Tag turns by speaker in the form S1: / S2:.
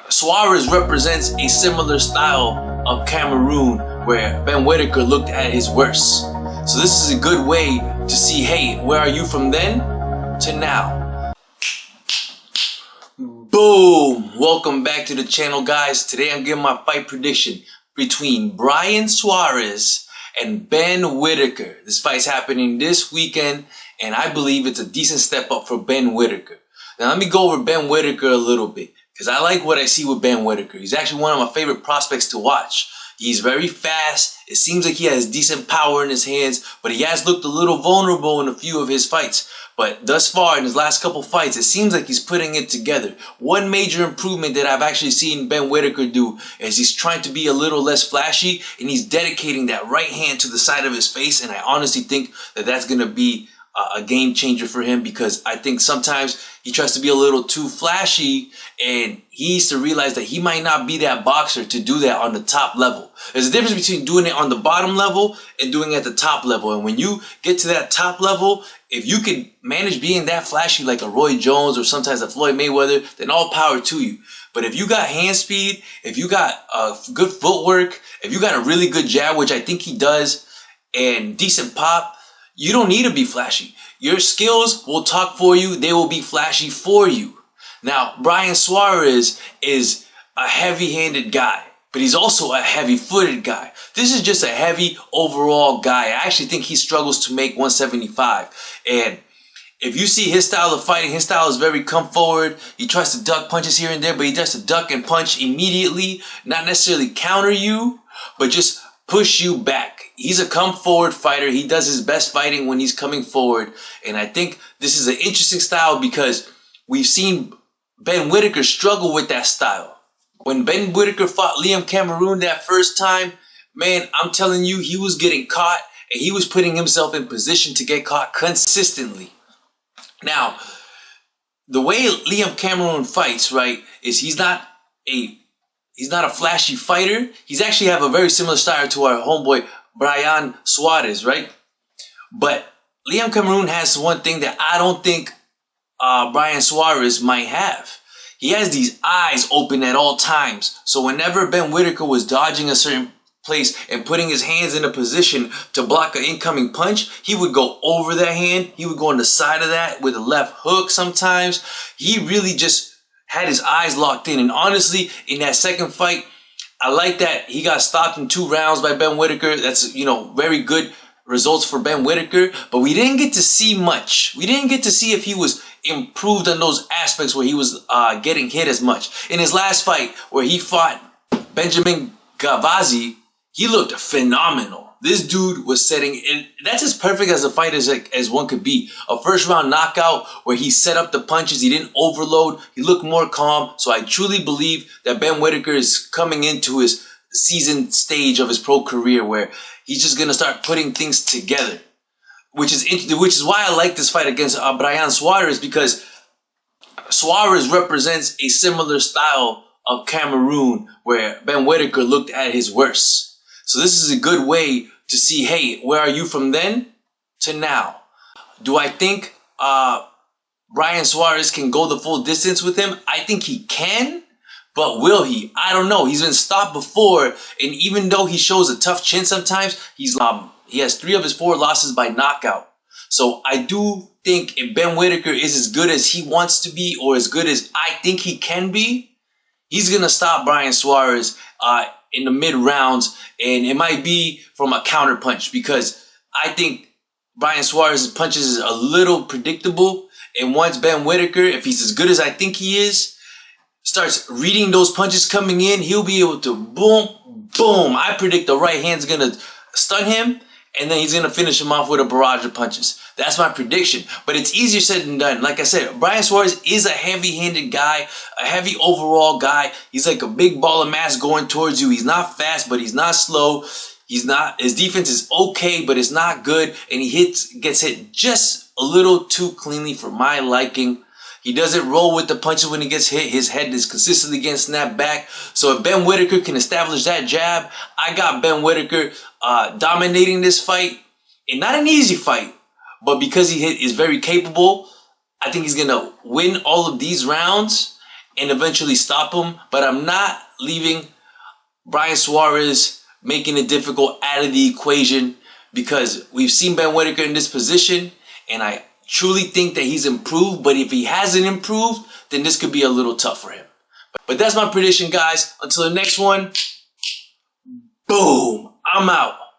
S1: Suarez represents a similar style of Cameroon where Ben Whittaker looked at his worst. So this is a good way to see, hey, where are you from then to now? Boom! Welcome back to the channel, guys. Today I'm giving my fight prediction between Braian Suarez and Ben Whittaker. This fight's happening this weekend, and I believe it's a decent step up for Ben Whittaker. Now let me go over Ben Whittaker a little bit, because I like what I see with Ben Whittaker. He's actually one of my favorite prospects to watch. He's very fast. It seems like he has decent power in his hands, but he has looked a little vulnerable in a few of his fights. But thus far, in his last couple fights, it seems like he's putting it together. One major improvement that I've actually seen Ben Whittaker do is he's trying to be a little less flashy, and he's dedicating that right hand to the side of his face. And I honestly think that that's going to be a game changer for him, because I think sometimes he tries to be a little too flashy, and he needs to realize that he might not be that boxer to do that on the top level. There's a difference between doing it on the bottom level and doing it at the top level. And when you get to that top level, if you can manage being that flashy like a Roy Jones or sometimes a Floyd Mayweather, then all power to you. But if you got hand speed, if you got good footwork, if you got a really good jab, which I think he does, and decent pop, you don't need to be flashy. Your skills will talk for you. They will be flashy for you. Now, Braian Suarez is a heavy-handed guy, but he's also a heavy-footed guy. This is just a heavy overall guy. I actually think he struggles to make 175. And if you see his style of fighting, his style is very come forward. He tries to duck punches here and there, but he does to duck and punch immediately. Not necessarily counter you, but just push you back. He's a come forward fighter. He does his best fighting when he's coming forward. And I think this is an interesting style because we've seen Ben Whittaker struggle with that style. When Ben Whittaker fought Liam Cameroon that first time, man, I'm telling you, he was getting caught and he was putting himself in position to get caught consistently. Now, the way Liam Cameroon fights, right, is he's not a flashy fighter. He's actually have a very similar style to our homeboy Braian Suarez, right? But Liam Cameroon has one thing that I don't think Braian Suarez might have. He has these eyes open at all times. So whenever Ben Whittaker was dodging a certain place and putting his hands in a position to block an incoming punch, he would go over that hand. He would go on the side of that with a left hook sometimes. He really just had his eyes locked in. And honestly, in that second fight, I like that he got stopped in 2 rounds by Ben Whittaker. That's, very good results for Ben Whittaker. But we didn't get to see much. We didn't get to see if he was improved on those aspects where he was getting hit as much. In his last fight, where he fought Benjamin Gavazi, he looked phenomenal. This dude was setting, and that's as perfect as a fight as one could be. A first round knockout where he set up the punches, he didn't overload, he looked more calm. So I truly believe that Ben Whittaker is coming into his seasoned stage of his pro career where he's just gonna start putting things together, which is why I like this fight against Braian Suarez, because Suarez represents a similar style of Cameroon where Ben Whittaker looked at his worst. So this is a good way to see, hey, where are you from then to now? Do I think Braian Suarez can go the full distance with him? I think he can, but will he? I don't know. He's been stopped before, and even though he shows a tough chin sometimes, he has 3 of his 4 losses by knockout. So I do think if Ben Whittaker is as good as he wants to be, or as good as I think he can be, he's going to stop Braian Suarez in the mid rounds, and it might be from a counter punch, because I think Braian Suarez's punches is a little predictable. And once Ben Whittaker, if he's as good as I think he is, starts reading those punches coming in, he'll be able to boom, boom. I predict the right hand's going to stun him, and then he's going to finish him off with a barrage of punches. That's my prediction. But it's easier said than done. Like I said, Braian Suarez is a heavy-handed guy, a heavy overall guy. He's like a big ball of mass going towards you. He's not fast, but he's not slow. His defense is okay, but it's not good. And he gets hit just a little too cleanly for my liking. He doesn't roll with the punches when he gets hit. His head is consistently getting snapped back. So if Ben Whittaker can establish that jab, I got Ben Whittaker dominating this fight. And not an easy fight, but because he is very capable, I think he's going to win all of these rounds. and eventually stop him. But I'm not leaving Braian Suarez making it difficult out of the equation, because we've seen Ben Whittaker in this position, and I truly think that he's improved. But if he hasn't improved, then this could be a little tough for him. But that's my prediction, guys. Until the next one, boom, I'm out.